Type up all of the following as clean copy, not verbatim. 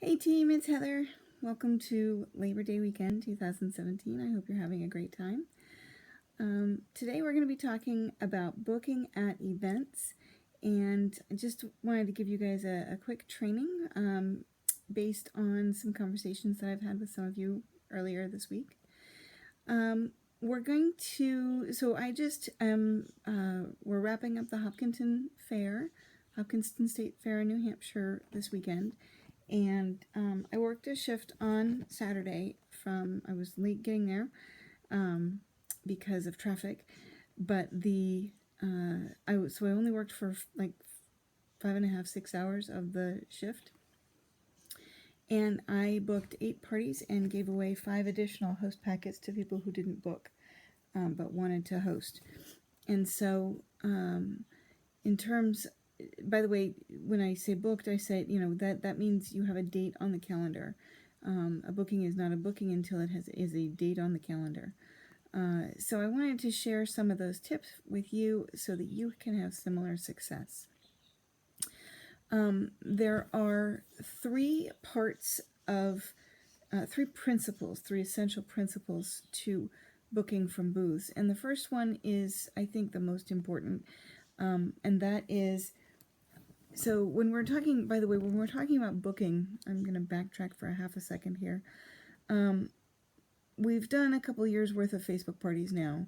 Hey team, it's Heather. Welcome to Labor Day weekend 2017. I hope you're having a great time. Today we're going to be talking about booking at events, and I just wanted to give you guys a quick training based on some conversations that I've had with some of you earlier this week. We're going to, so I just, we're wrapping up the Hopkinton State Fair in New Hampshire this weekend. And I worked a shift on Saturday I was late getting there because of traffic, but I only worked for like 5.5, 6 hours of the shift. And I booked 8 parties and gave away 5 additional host packets to people who didn't book but wanted to host. And so in terms, by the way, when I say booked, I say, that means you have a date on the calendar. A booking is not a booking until it is a date on the calendar. So I wanted to share some of those tips with you so that you can have similar success. There are 3 essential principles to booking from booths. And the first one is, I think, the most important, and that is, so when we're talking about booking, I'm going to backtrack for a half a second here. We've done a couple years worth of Facebook parties now,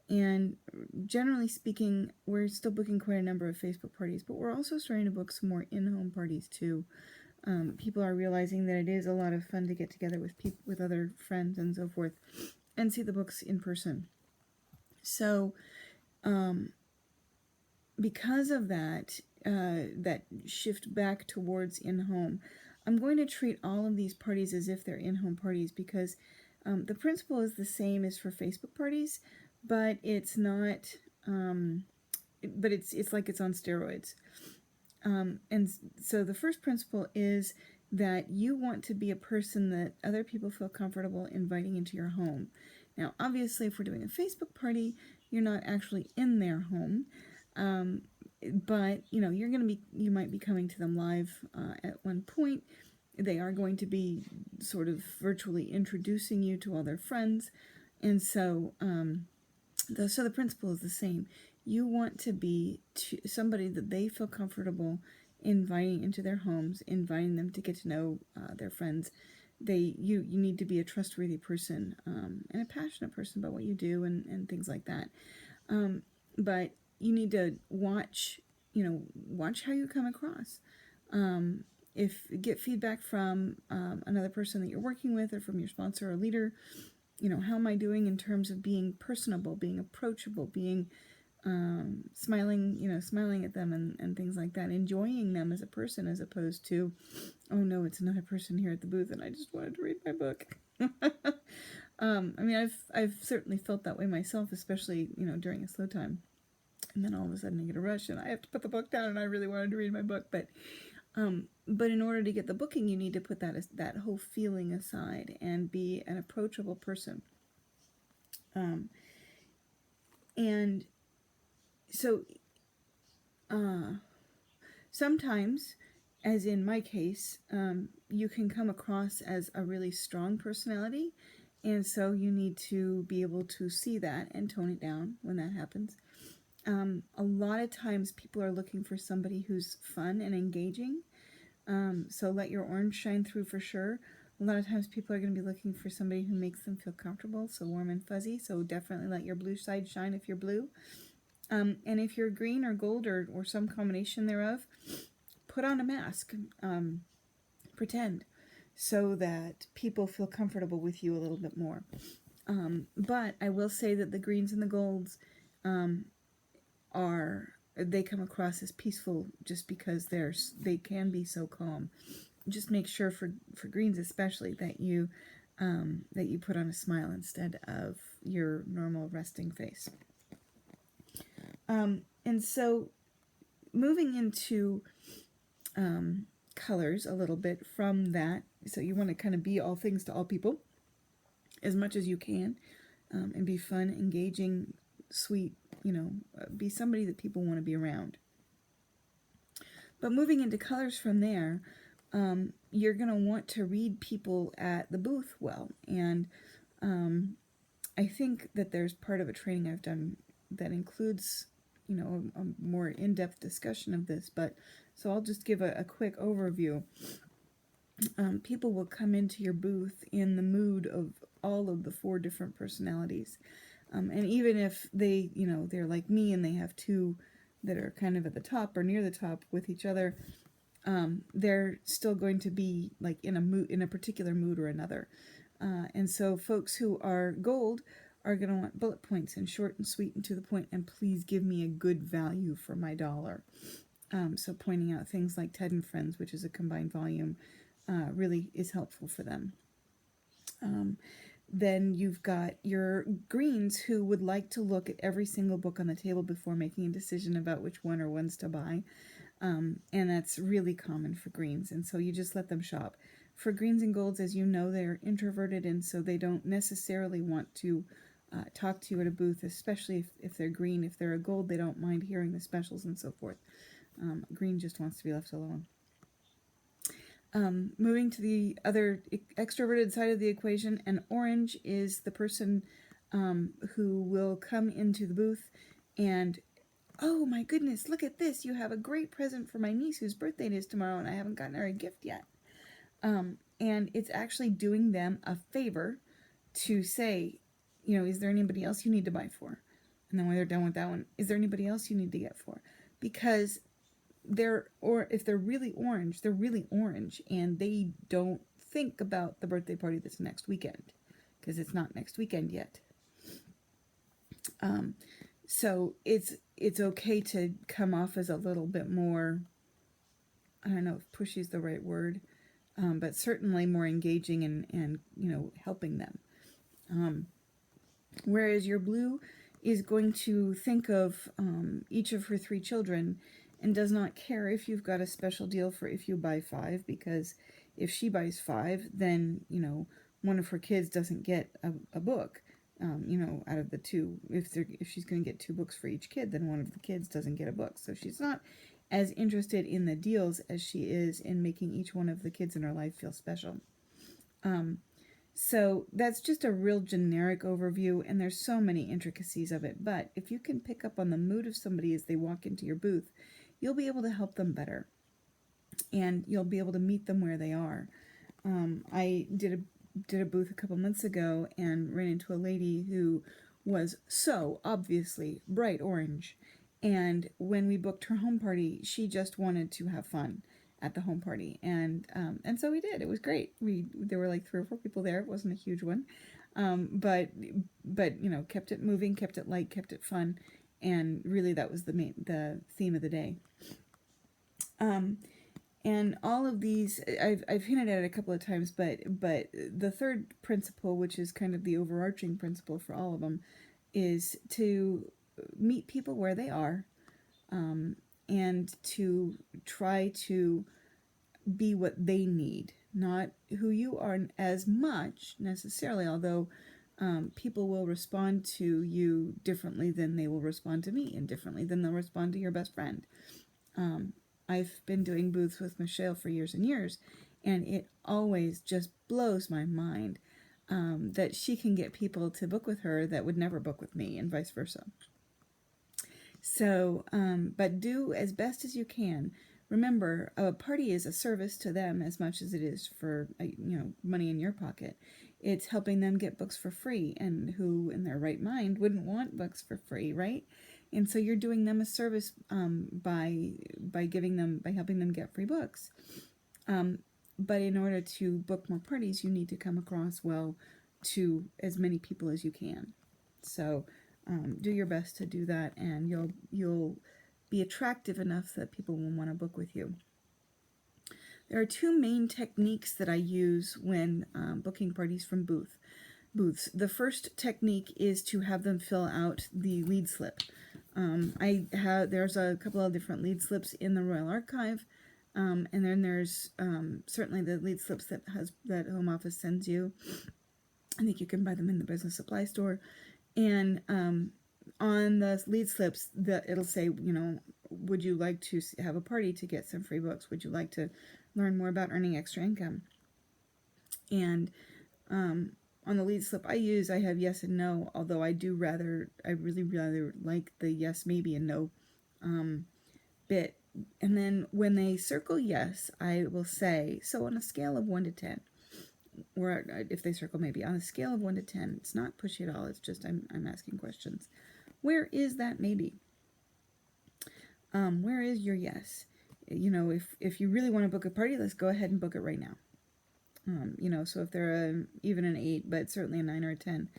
and generally speaking, we're still booking quite a number of Facebook parties, but we're also starting to book some more in-home parties too. People are realizing that it is a lot of fun to get together with other friends and so forth and see the books in person. So because of that shift back towards in-home, I'm going to treat all of these parties as if they're in-home parties, because the principle is the same as for Facebook parties, but it's not, but it's like it's on steroids. And so the first principle is that you want to be a person that other people feel comfortable inviting into your home. Now, obviously, if we're doing a Facebook party, you're not actually in their home, but you might be coming to them live at one point. They are going to be sort of virtually introducing you to all their friends, and so the principle is the same. You want to be somebody that they feel comfortable inviting into their homes, inviting them to get to know their friends. You need to be a trustworthy person and a passionate person about what you do and things like that. But you need to watch how you come across. If get feedback from another person that you're working with, or from your sponsor or leader, how am I doing in terms of being personable, being approachable, being smiling at them and things like that, enjoying them as a person, as opposed to, oh no, it's another person here at the booth and I just wanted to read my book. I've certainly felt that way myself, especially during a slow time, and then all of a sudden I get a rush and I have to put the book down and I really wanted to read my book. But in order to get the booking, you need to put that whole feeling aside and be an approachable person. And so sometimes, as in my case, you can come across as a really strong personality, and so you need to be able to see that and tone it down when that happens. A lot of times people are looking for somebody who's fun and engaging, so let your orange shine through for sure. A lot of times people are going to be looking for somebody who makes them feel comfortable, so warm and fuzzy, so definitely let your blue side shine if you're blue. And if you're green or gold or some combination thereof, put on a mask, pretend, so that people feel comfortable with you a little bit more. But I will say that the greens and the golds they come across as peaceful just because they can be so calm. Just make sure for greens especially that you put on a smile instead of your normal resting face. And so moving into colors a little bit from that, so you want to kind of be all things to all people as much as you can, and be fun, engaging, sweet, be somebody that people want to be around. But moving into colors from there, you're going to want to read people at the booth well. And I think that there's part of a training I've done that includes, a more in-depth discussion of this. But so I'll just give a quick overview. People will come into your booth in the mood of all of the 4 different personalities. And even if they, they're like me and they have 2 that are kind of at the top or near the top with each other, they're still going to be like in a particular mood or another. And so folks who are gold are going to want bullet points and short and sweet and to the point, and please give me a good value for my dollar. So pointing out things like Ted and Friends, which is a combined volume, really is helpful for them. Then you've got your greens who would like to look at every single book on the table before making a decision about which one or ones to buy. And that's really common for greens. And so you just let them shop. For greens and golds, as you know, they're introverted, and so they don't necessarily want to talk to you at a booth, especially if they're green. If they're a gold, they don't mind hearing the specials and so forth. Green just wants to be left alone. Moving to the other extroverted side of the equation, and orange is the person who will come into the booth and, oh my goodness, look at this. You have a great present for my niece whose birthday it is tomorrow and I haven't gotten her a gift yet. And it's actually doing them a favor to say, is there anybody else you need to buy for? And then when they're done with that one, is there anybody else you need to get for? Because if they're really orange, they're really orange, and they don't think about the birthday party that's next weekend, because it's not next weekend yet. So it's okay to come off as a little bit more, I don't know if pushy is the right word, but certainly more engaging and helping them. Whereas your blue is going to think of each of her 3 children and does not care if you've got a special deal for if you buy 5, because if she buys 5, then, one of her kids doesn't get a book, out of the 2. If she's going to get 2 books for each kid, then one of the kids doesn't get a book. So she's not as interested in the deals as she is in making each one of the kids in her life feel special. So that's just a real generic overview, and there's so many intricacies of it. But if you can pick up on the mood of somebody as they walk into your booth, you'll be able to help them better, and you'll be able to meet them where they are. I did a booth a couple months ago and ran into a lady who was so obviously bright orange, and when we booked her home party, she just wanted to have fun at the home party, and so we did. It was great. There were like 3 or 4 people there. It wasn't a huge one, but kept it moving, kept it light, kept it fun, and really that was the theme of the day. And all of these, I've hinted at it a couple of times, but the third principle, which is kind of the overarching principle for all of them, is to meet people where they are, and to try to be what they need, not who you are as much necessarily, although people will respond to you differently than they will respond to me, and differently than they'll respond to your best friend. I've been doing booths with Michelle for years and years, and it always just blows my mind that she can get people to book with her that would never book with me, and vice versa. So, but do as best as you can. Remember, a party is a service to them as much as it is for, money in your pocket. It's helping them get books for free, and who in their right mind wouldn't want books for free, right? And so you're doing them a service by helping them get free books. But in order to book more parties, you need to come across well to as many people as you can. So do your best to do that, and you'll be attractive enough that people will want to book with you. There are 2 main techniques that I use when booking parties from booths. The first technique is to have them fill out the lead slip. There's a couple of different lead slips in the Royal Archive, and then there's certainly the lead slips that Home Office sends you. I think you can buy them in the business supply store. And on the lead slips, it'll say, would you like to have a party to get some free books? Would you like to learn more about earning extra income. And on the lead slip I use, I have yes and no, although I really rather like the yes, maybe, and no bit. And then when they circle yes, I will say, so on a scale of 1 to 10, or if they circle maybe, on a scale of 1 to 10, it's not pushy at all, it's just I'm asking questions. Where is that maybe? Where is your yes? If you really want to book a party, let's go ahead and book it right now. So if they're even an 8, but certainly a 9 or a 10,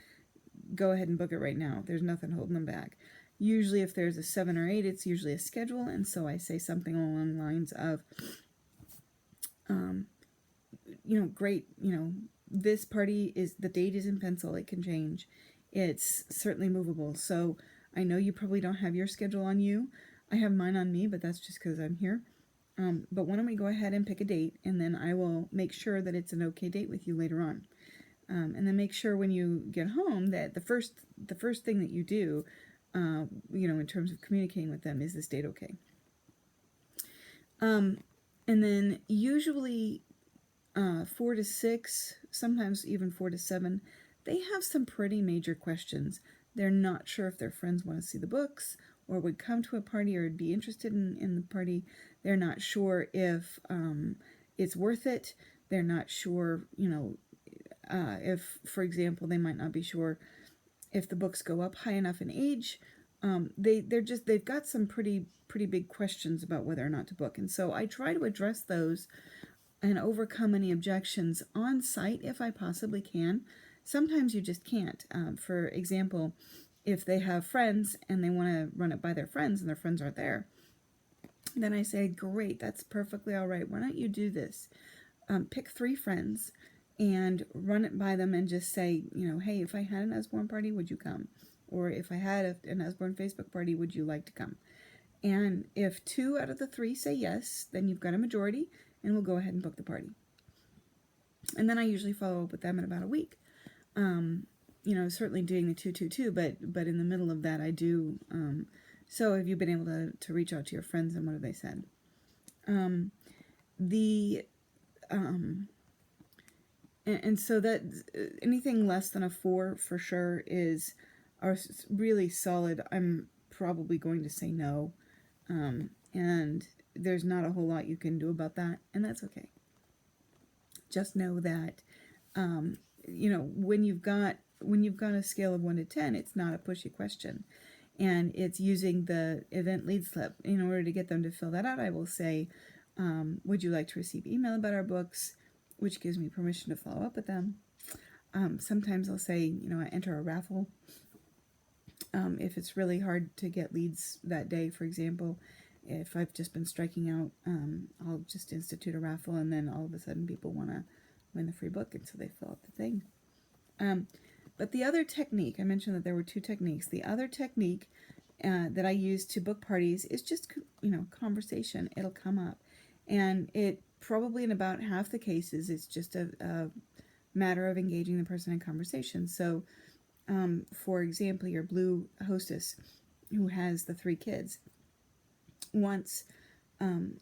go ahead and book it right now. There's nothing holding them back. Usually if there's a 7 or 8, it's usually a schedule, and so I say something along the lines of, great, this party the date is in pencil, it can change. It's certainly movable. So I know you probably don't have your schedule on you. I have mine on me, but that's just because I'm here. But why don't we go ahead and pick a date, and then I will make sure that it's an okay date with you later on. And then make sure when you get home that the first thing that you do, in terms of communicating with them, is this date okay? And then usually 4 to 6, sometimes even 4 to 7, they have some pretty major questions. They're not sure if their friends want to see the books or would come to a party or would be interested in the party. They're not sure if it's worth it. They're not sure, if, for example, they might not be sure if the books go up high enough in age. They've got some pretty big questions about whether or not to book. And so I try to address those and overcome any objections on site if I possibly can. Sometimes you just can't. For example, if they have friends and they want to run it by their friends and their friends aren't there, then I say, great, that's perfectly all right. Why don't you do this? Pick 3 friends and run it by them and just say, hey, if I had an Usborne party, would you come? Or if I had an Usborne Facebook party, would you like to come? And if 2 out of the 3 say yes, then you've got a majority, and we'll go ahead and book the party. And then I usually follow up with them in about a week. Certainly doing the 2-2-2, but in the middle of that I do. So have you been able to reach out to your friends, and what have they said? And so that anything less than a 4 for sure are really solid. I'm probably going to say no. And there's not a whole lot you can do about that, and that's okay. Just know that, when you've got a scale of 1 to 10, it's not a pushy question, and it's using the event lead slip. In order to get them to fill that out, I will say, would you like to receive email about our books, which gives me permission to follow up with them. Sometimes I'll say, enter a raffle. If it's really hard to get leads that day, for example, if I've just been striking out, I'll just institute a raffle, and then all of a sudden people want to win the free book, and so they fill out the thing. But the other technique, I mentioned that there were 2 techniques. The other technique that I use to book parties is just, conversation. It'll come up. And it probably in about half the cases, it's just a matter of engaging the person in conversation. So, for example, your blue hostess who has the 3 kids would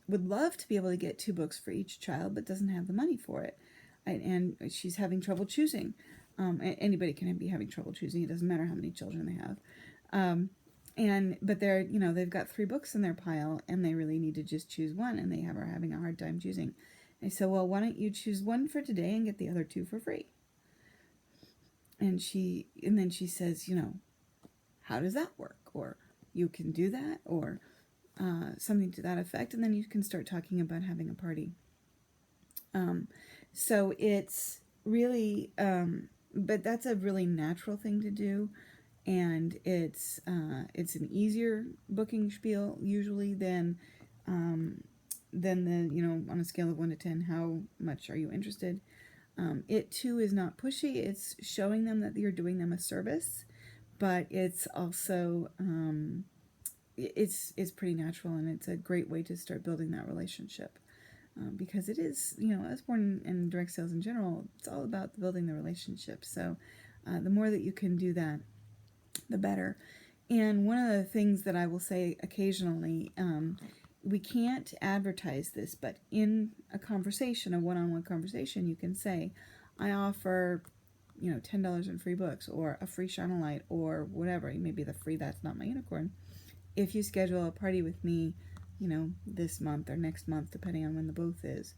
love to be able to get 2 books for each child, but doesn't have the money for it. And she's having trouble choosing. Anybody can be having trouble choosing. It doesn't matter how many children they have. But they've got 3 books in their pile, and they really need to just choose one, and they are having a hard time choosing. I said, well, why don't you choose 1 for today and get the other 2 for free? And then she says, how does that work? Or you can do that, or something to that effect, and then you can start talking about having a party. So it's really, but that's a really natural thing to do, and it's an easier booking spiel usually than the, on a scale of 1 to 10, how much are you interested? It too is not pushy. It's showing them that you're doing them a service, but it's also it's pretty natural, and it's a great way to start building that relationship, because it is, Usborne and direct sales in general, it's all about building the relationship. So the more that you can do that, the better. And one of the things that I will say occasionally we can't advertise this, but in a conversation, a one-on-one conversation, you can say, I offer, $10 in free books, or a free Shine a Light, or whatever. Maybe the free That's Not My Unicorn. If you schedule a party with me, this month or next month, depending on when the booth is.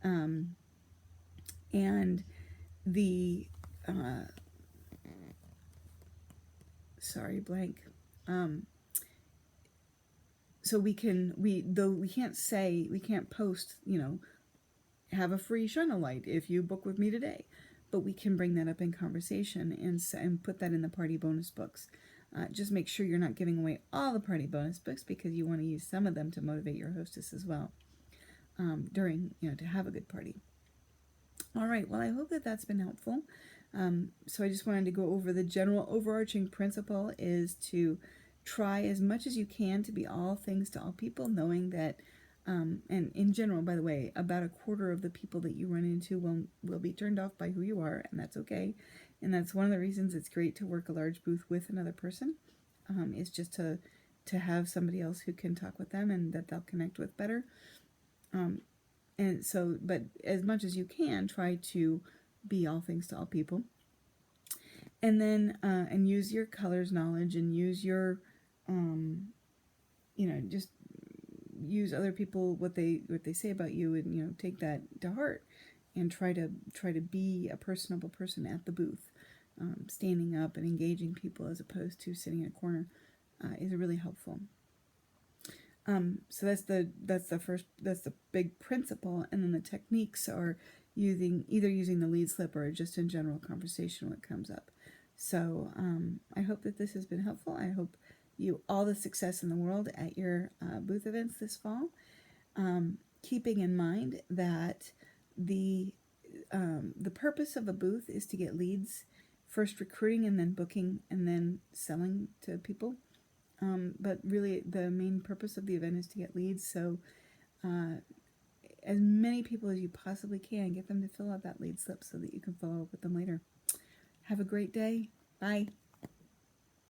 And the, sorry, blank. So we can't post, have a free Shine a Light if you book with me today. But we can bring that up in conversation and put that in the party bonus books. Just make sure you're not giving away all the party bonus books, because you want to use some of them to motivate your hostess as well during, to have a good party. All right, well, I hope that that's been helpful. So I just wanted to go over the general overarching principle is to try as much as you can to be all things to all people, knowing that, and in general, by the way, about a quarter of the people that you run into will be turned off by who you are, and that's okay. And that's one of the reasons it's great to work a large booth with another person, is just to have somebody else who can talk with them and that they'll connect with better. And so, but as much as you can, try to be all things to all people. And then, and use your colors knowledge, and use your, just use other people, what they say about you, and, take that to heart, and try to be a personable person at the booth. Standing up and engaging people as opposed to sitting in a corner is really helpful. So that's the big principle, and then the techniques are either using the lead slip or just in general conversation when it comes up. So I hope that this has been helpful. I hope you all the success in the world at your booth events this fall. Keeping in mind that the purpose of a booth is to get leads, first recruiting and then booking and then selling to people. But really the main purpose of the event is to get leads. So as many people as you possibly can, get them to fill out that lead slip so that you can follow up with them later. Have a great day. Bye.